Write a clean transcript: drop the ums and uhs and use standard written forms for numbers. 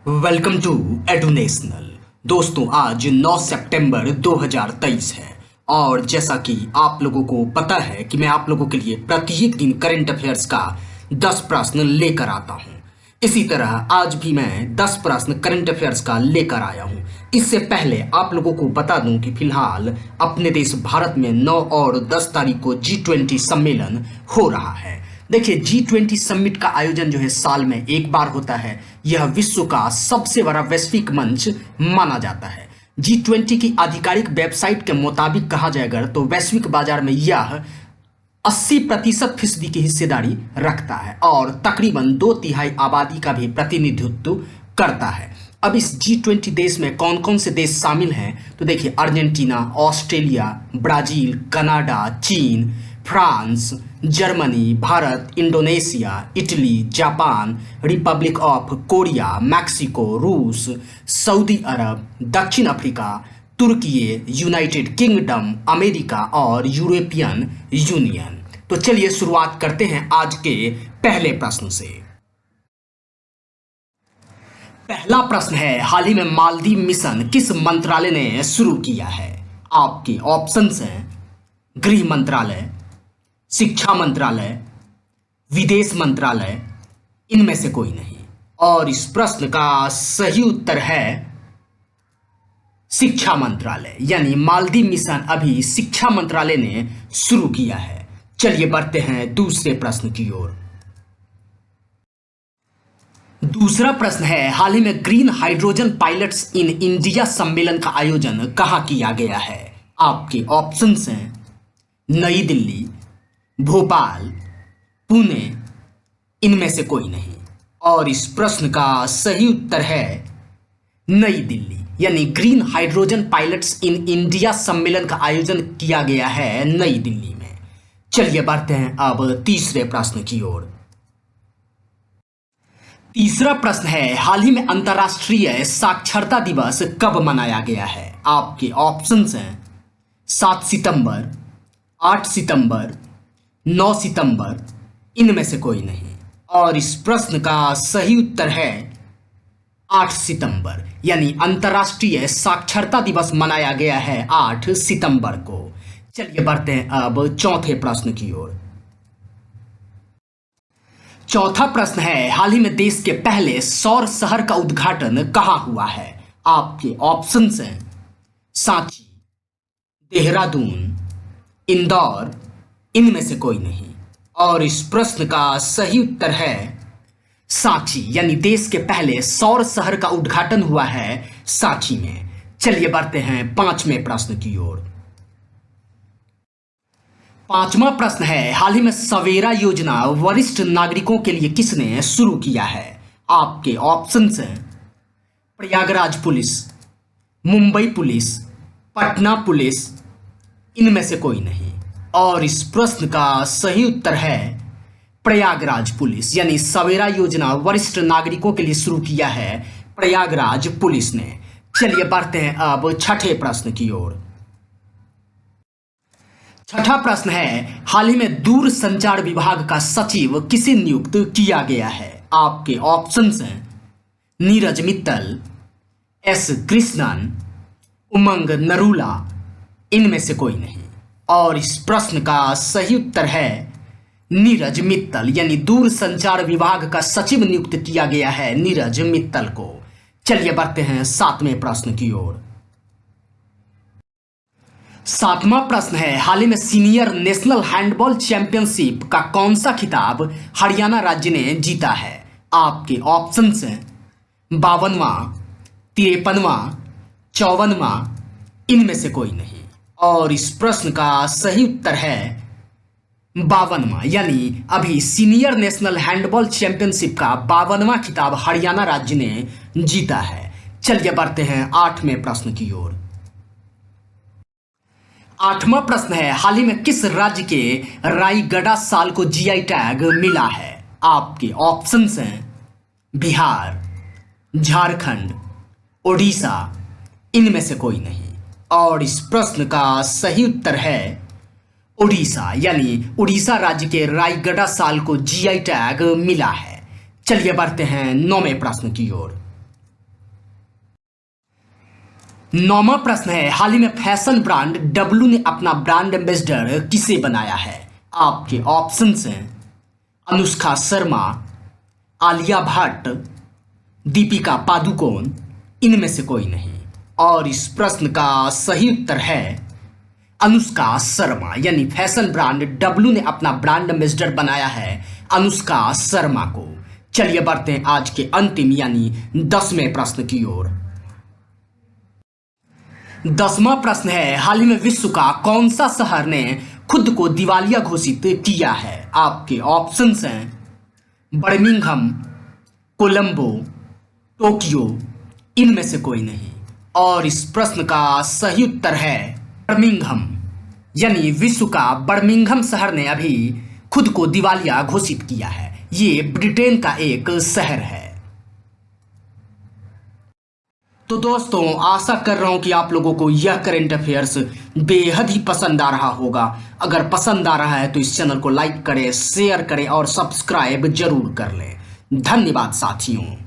Welcome to एडुनेशनल। दोस्तों, आज 9 सितंबर 2023 है और जैसा कि आप लोगों को पता है कि मैं आप लोगों के लिए प्रत्येक दिन करंट अफेयर्स का 10 प्रश्न लेकर आता हूं। इसी तरह आज भी मैं 10 प्रश्न करंट अफेयर्स का लेकर आया हूं। इससे पहले आप लोगों को बता दूं कि फिलहाल अपने देश भारत में 9 और 10 तारीख को G20 सम्मेलन हो रहा है। देखिए, G20 समिट का आयोजन जो है साल में एक बार होता है। यह विश्व का सबसे बड़ा वैश्विक मंच माना जाता है। G20 की आधिकारिक वेबसाइट के मुताबिक कहा जाएगा तो वैश्विक बाजार में यह 80% फीसदी की हिस्सेदारी रखता है और तकरीबन 2/3 आबादी का भी प्रतिनिधित्व करता है। अब इस G20 देश में कौन कौन से देश शामिल हैं तो देखिए, अर्जेंटीना, ऑस्ट्रेलिया, ब्राजील, कनाडा, चीन, France, Germany, Bharat, Indonesia, Italy, Japan, Republic of Korea, Mexico, रूस, सऊदी अरब, दक्षिण अफ्रीका, तुर्की, यूनाइटेड किंगडम, अमेरिका और यूरोपियन यूनियन। तो चलिए शुरुआत करते हैं आज के पहले प्रश्न से। पहला प्रश्न है, हाल ही में मालदीव मिशन किस मंत्रालय ने शुरू किया है? आपके ऑप्शंस हैं गृह मंत्रालय, शिक्षा मंत्रालय, विदेश मंत्रालय, इनमें से कोई नहीं। और इस प्रश्न का सही उत्तर है शिक्षा मंत्रालय, यानी मालदीव मिशन अभी शिक्षा मंत्रालय ने शुरू किया है। चलिए बढ़ते हैं दूसरे प्रश्न की ओर। दूसरा प्रश्न है, हाल ही में green hydrogen pilots in India सम्मेलन का आयोजन कहाँ किया गया है? आपके ऑप्शंस हैं नई दिल्ली, भोपाल, पुणे, इनमें से कोई नहीं। और इस प्रश्न का सही उत्तर है नई दिल्ली, यानी green hydrogen pilots in India सम्मेलन का आयोजन किया गया है नई दिल्ली में। चलिए बढ़ते हैं अब तीसरे प्रश्न की ओर। तीसरा प्रश्न है, हाल ही में अंतर्राष्ट्रीय साक्षरता दिवस कब मनाया गया है? आपके ऑप्शंस हैं 7 सितंबर, 8 सितंबर, 9 सितंबर, इनमें से कोई नहीं। और इस प्रश्न का सही उत्तर है 8 सितंबर, यानी अंतर्राष्ट्रीय साक्षरता दिवस मनाया गया है 8 सितंबर को। चलिए बढ़ते हैं अब चौथे प्रश्न की ओर। चौथा प्रश्न है, हाल ही में देश के पहले सौर शहर का उद्घाटन कहाँ हुआ है? आपके ऑप्शंस हैं सांची, देहरादून, इंदौर, इनमें से कोई नहीं। और इस प्रश्न का सही उत्तर है सांची, यानी देश के पहले सौर शहर का उद्घाटन हुआ है सांची में। चलिए बढ़ते हैं पांचवें प्रश्न की ओर। पांचवा प्रश्न है, हाल ही में सवेरा योजना वरिष्ठ नागरिकों के लिए किसने शुरू किया है? आपके ऑप्शंस हैं Prayagraj police, Mumbai police, Patna police, इनमें से कोई नहीं। और इस प्रश्न का सही उत्तर है प्रयागराज पुलिस, यानी सवेरा योजना वरिष्ठ नागरिकों के लिए शुरू किया है प्रयागराज पुलिस ने। चलिए बढ़ते हैं अब छठे प्रश्न की ओर। छठा प्रश्न है, हाल ही में दूर संचार विभाग का सचिव किसे नियुक्त किया गया है? आपके ऑप्शंस हैं नीरज मित्तल, एस कृष्णन, उमंग नरूला, इनमें से कोई नहीं। और इस प्रश्न का सही उत्तर है नीरज मित्तल, यानी दूर संचार विभाग का सचिव नियुक्त किया गया है नीरज मित्तल को। चलिए बढ़ते हैं सातवें प्रश्न की ओर। सातवां प्रश्न है, हाल ही में सीनियर नेशनल हैंडबॉल चैंपियनशिप का कौन सा खिताब हरियाणा राज्य ने जीता है? आपके ऑप्शंस हैं 52वां, 53वां, 54वां, इनमें से कोई नहीं। और इस प्रश्न का सही उत्तर है 52वां, यानी अभी सीनियर नेशनल हैंडबॉल चैंपियनशिप का 52वां खिताब हरियाणा राज्य ने जीता है। चलिए बढ़ते हैं आठवें प्रश्न की ओर। आठवां प्रश्न है, हाल ही में किस राज्य के रायगढ़ साल को जीआई टैग मिला है? आपके ऑप्शंस हैं बिहार, झारखंड, ओडिशा, इनमें से कोई नहीं। और इस प्रश्न का सही उत्तर है उड़ीसा, यानी उड़ीसा राज्य के रायगढ़ साल को जीआई टैग मिला है। चलिए बढ़ते हैं नौवें प्रश्न की ओर। 9वां प्रश्न है, हाल ही में फैशन ब्रांड डब्लू ने अपना ब्रांड एम्बेसडर किसे बनाया है? आपके ऑप्शंस हैं अनुष्का शर्मा, आलिया भट्ट, दीपिका पादुकोण, इनमें से कोई नहीं। और इस प्रश्न का सही उत्तर है अनुष्का शर्मा, यानी फैशन ब्रांड डब्लू ने अपना ब्रांड एम्बेसडर बनाया है अनुष्का शर्मा को। चलिए बढ़ते हैं आज के अंतिम यानी 10वें प्रश्न की ओर। 10वां प्रश्न है, हाल ही में विश्व का कौन सा शहर ने खुद को दिवालिया घोषित किया है? आपके ऑप्शंस हैं बर्मिंघम, कोलंबो, टोक्यो, इनमें से कोई नहीं। और इस प्रश्न का सही उत्तर है बर्मिंघम, यानी विश्व का बर्मिंघम शहर ने अभी खुद को दिवालिया घोषित किया है। ये ब्रिटेन का एक शहर है। तो दोस्तों, आशा कर रहा हूं कि आप लोगों को यह करंट अफेयर्स बेहद ही पसंद आ रहा होगा। अगर पसंद आ रहा है तो इस चैनल को लाइक करें, शेयर करें और सब्सक्राइब जरूर कर लें। धन्यवाद साथियों।